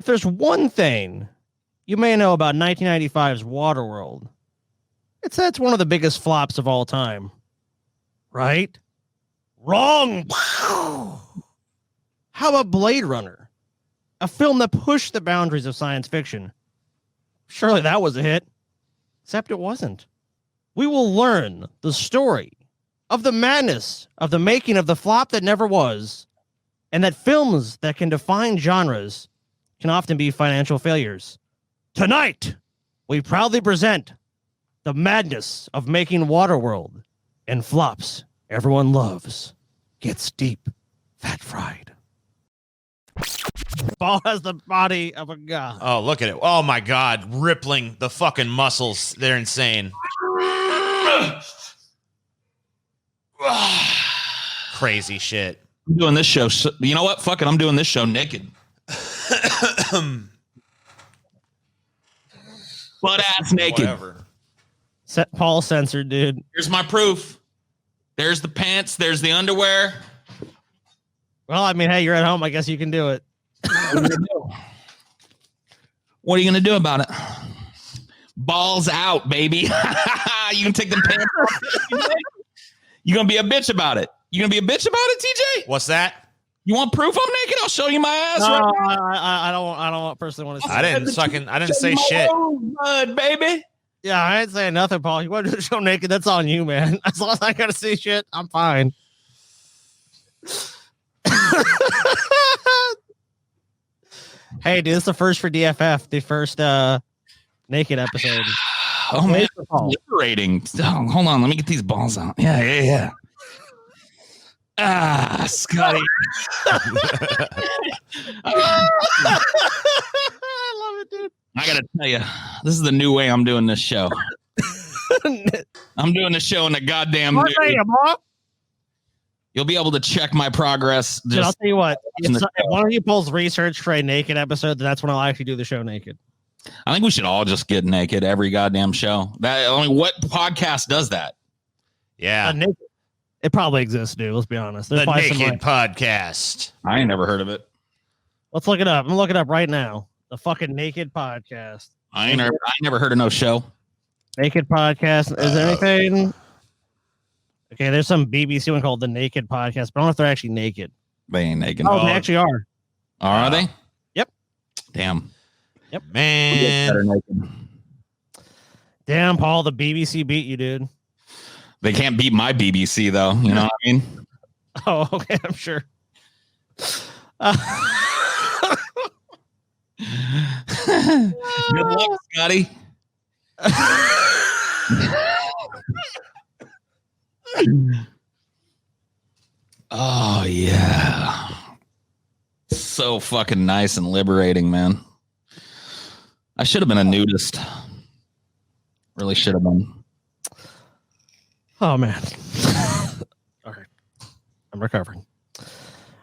If there's one thing you may know about 1995's Waterworld, it's that it's one of the biggest flops of all time. Right? Wrong. How about Blade Runner? A film that pushed the boundaries of science fiction. Surely that was a hit. Except it wasn't. We will learn the story of the madness of the making of the flop that never was, and that films that can define genres can often be financial failures. Tonight, we proudly present the madness of making Waterworld and flops everyone loves. Gets deep, fat fried. Paul has the body of a god. Oh, look at it. Oh, my God. Rippling the fucking muscles. They're insane. Crazy shit. I'm doing this show. You know what? Fuck it. I'm doing this show naked. Butt ass naked. Whatever. Paul censored, dude. Here's my proof. There's the pants. There's the underwear. Well, I mean, hey, you're at home. I guess you can do it. What are you going to do about it? Balls out, baby. You can take them pants off. You going to be a bitch about it? You going to be a bitch about it, TJ? What's that? You want proof I'm naked? I'll show you my ass. No, right now. I don't personally want to see I didn't say shit. Blood, baby. Yeah, I ain't saying nothing, Paul. You want to do the show naked? That's on you, man. As long as I gotta see shit, I'm fine. Hey, dude, this is the first for DFF, the first naked episode. Oh man, liberating. Oh, hold on, let me get these balls out. Yeah. Ah, Scotty. I love it, dude. I gotta tell you, this is the new way I'm doing this show. I'm doing the show in the goddamn nude. You'll be able to check my progress. Dude, I'll tell you what. If one of you pulls research for a naked episode, then that's when I'll actually do the show naked. I think we should all just get naked every goddamn show. What podcast does that? Yeah. It probably exists, dude. Let's be honest. There's the Naked Podcast. I ain't never heard of it. Let's look it up. I'm gonna look it up right now. The fucking Naked Podcast. I ain't never heard of no show. Naked Podcast. Is there anything? Okay, there's some BBC one called The Naked Podcast, but I don't know if they're actually naked. They ain't naked. Oh, they actually are. Are they? Yep. Damn. Yep. Man. Damn, Paul, the BBC beat you, dude. They can't beat my BBC, though. You know what I mean? Oh, okay, I'm sure. Good luck, Scotty. Oh, yeah. So fucking nice and liberating, man. I should have been a nudist. Really should have been. Oh, man. All right. I'm recovering.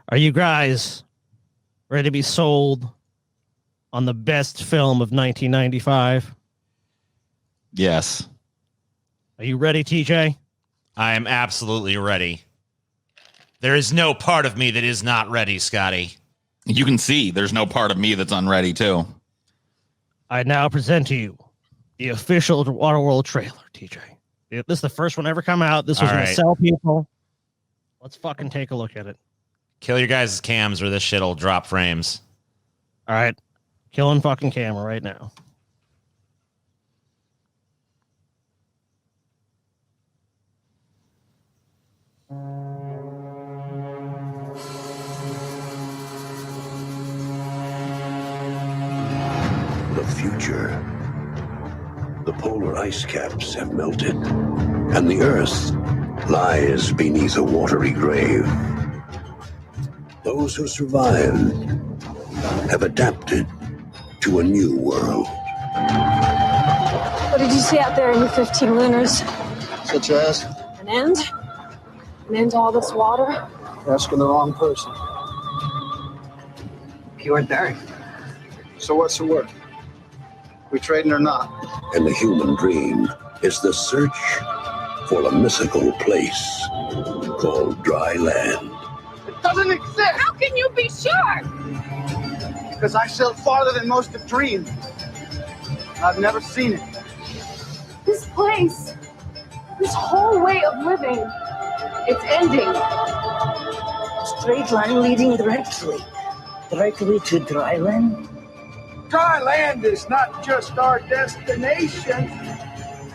Are you guys ready to be sold on the best film of 1995? Yes. Are you ready, TJ? I am absolutely ready. There is no part of me that is not ready, Scotty. You can see there's no part of me that's unready, too. I now present to you the official Waterworld trailer, TJ. This is the first one ever come out. This was going to sell people. Let's fucking take a look at it. Kill your guys' cams or this shit'll drop frames. All right. Killing fucking camera right now. The future. The polar ice caps have melted, and the Earth lies beneath a watery grave. Those who survived have adapted to a new world. What did you see out there in your 15 lunars? Such as? An end? An end to all this water? You're asking the wrong person. You weren't there. So what's the word? We trading or not? And the human dream is the search for a mythical place called dry land. It doesn't exist. How can you be sure? because I sailed farther than most have dreamed. I've never seen it. This place, this whole way of living, it's ending. Straight line leading directly to dry land. Dry land is not just our destination,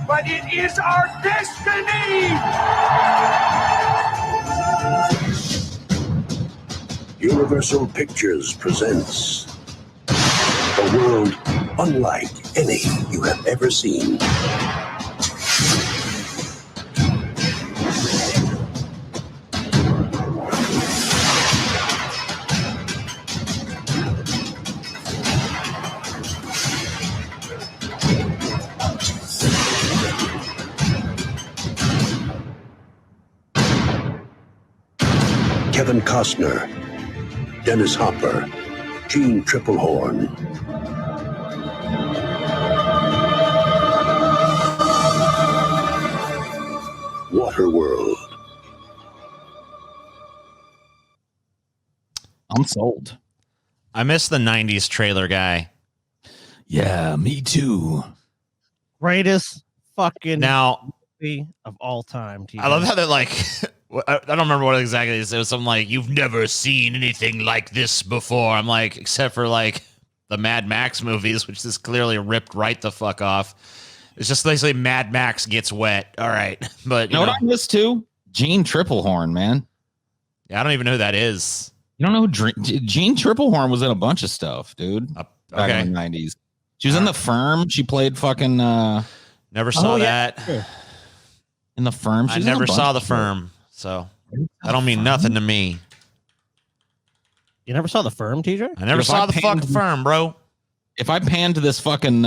but it is our destiny! Universal Pictures presents a world unlike any you have ever seen. Kevin Costner, Dennis Hopper, Gene Triplehorn. Waterworld. I'm sold. I miss the 90s trailer guy. Yeah, me too. Greatest fucking Now, movie of all time. TJ. I love how they're like, I don't remember what exactly it is. It was something like, you've never seen anything like this before. I'm like, except for like the Mad Max movies, which is clearly ripped right the fuck off. It's just basically Mad Max gets wet. All right. But You know what I miss too? Gene Triplehorn, man. I don't even know who that is. You don't know who Gene Triplehorn was in a bunch of stuff, dude. Back Okay. in the 90s. She was in The Firm. She played fucking Never saw yeah. that. in The Firm. I never saw The Firm. So that don't mean nothing to me. You never saw The Firm, TJ? I never If saw I the panned- fucking Firm, bro. If I panned this fucking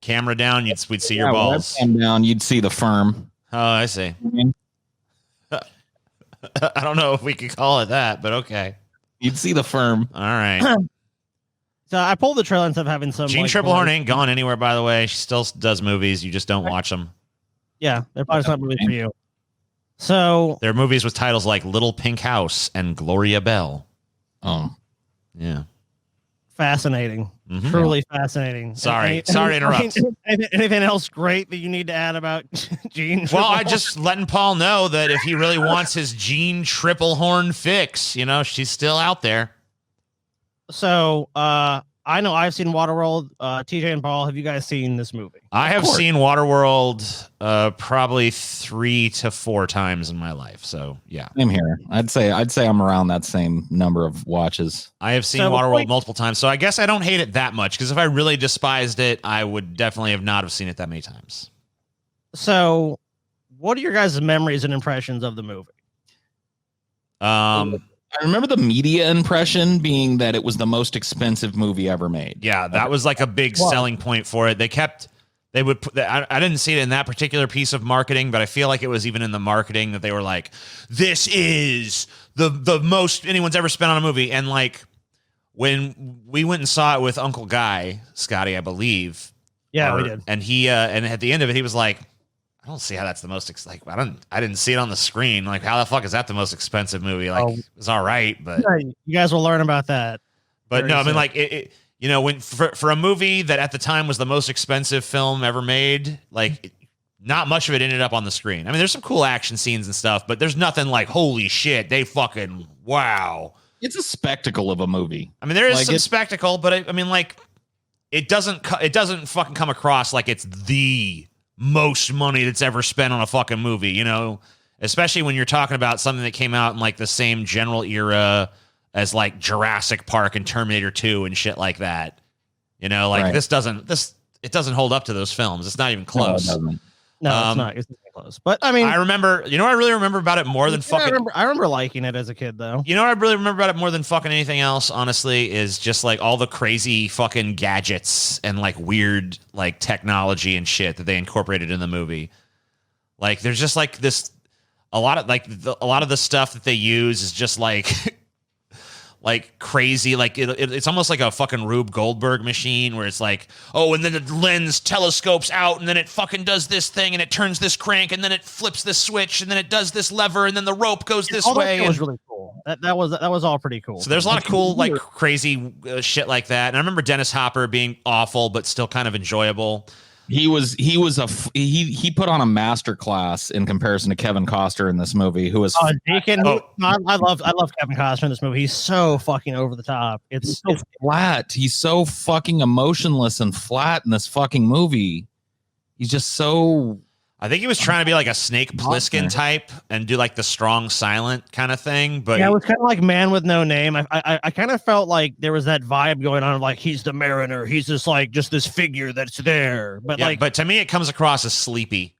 Camera down, we'd see your balls. webcam down, you'd see The Firm. Oh, I see. I don't know if we could call it that, but okay. You'd see The Firm. All right. So I pulled the trailer instead of having some. Gene like, Triplehorn ain't gone anywhere, by the way. She still does movies. You just don't watch them. Yeah, they're probably not movies for you. So They're movies with titles like Little Pink House and Gloria Bell. Oh, Yeah. fascinating, Mhm. truly fascinating. Sorry to interrupt. Anything else great that you need to add about Gene? Well, I Triplehorn? just letting Paul know that if he really wants his Gene Triplehorn fix, she's still out there. So I know I've seen Waterworld. TJ and Paul, have you guys seen this movie? I have course. seen Waterworld probably 3 to 4 times in my life. So yeah, same here. I'd say I'm around that same number of watches. I have seen So, Waterworld like- multiple times. So I guess I don't hate it that much, because if I really despised it, I would definitely not have seen it that many times. So, what are your guys' memories and impressions of the movie? I remember the media impression being that it was the most expensive movie ever made. Yeah, that was like a big Well- selling point for it. They would put, I didn't see it in that particular piece of marketing, but I feel like it was even in the marketing that they were like, this is the most anyone's ever spent on a movie. And like when we went and saw it with Uncle Guy, Scotty, I believe. Yeah, we did. And he and at the end of it, he was like, I don't see how that's the most I didn't see it on the screen. Like, how the fuck is that the most expensive movie? Like, it's all right, but You guys will learn about that. but very no, I mean, soon. like it when for a movie that at the time was the most expensive film ever made, like not much of it ended up on the screen. I mean, there's some cool action scenes and stuff, but there's nothing like, holy shit, they fucking wow. It's a spectacle of a movie. I mean, there is Like, some it's- spectacle, but I mean, like it doesn't fucking come across like it's the most money that's ever spent on a fucking movie, especially when you're talking about something that came out in like the same general era as like Jurassic Park and Terminator 2 and shit like that. Right. It doesn't hold up to those films. It's not even close. No, it doesn't. No, it's not. It's not close. But I mean, I remember, what I really remember about it more than fucking. I remember liking it as a kid, though. You know what I really remember about it more than fucking anything else, honestly, is just like all the crazy fucking gadgets and like weird like technology and shit that they incorporated in the movie. Like there's just like this, a lot of the stuff that they use is just like like crazy, like it's almost like a fucking Rube Goldberg machine where it's like, oh, and then the lens telescopes out and then it fucking does this thing and it turns this crank and then it flips this switch and then it does this lever and then the rope goes this All that way. shit was really cool. that was all pretty cool. So there's a lot of cool, like crazy shit like that. And I remember Dennis Hopper being awful, but still kind of enjoyable. He put on a master class in comparison to Kevin Costner in this movie, who was Deacon. I love Kevin Costner in this movie. He's so fucking over the top. It's so flat. He's so fucking emotionless and flat in this fucking movie. He's just so. I think he was trying to be like a Snake Plissken type and do like the strong silent kind of thing. But yeah, it was kind of like Man with No Name. I kind of felt like there was that vibe going on, like he's the mariner. He's just this figure that's there. But but to me, it comes across as sleepy.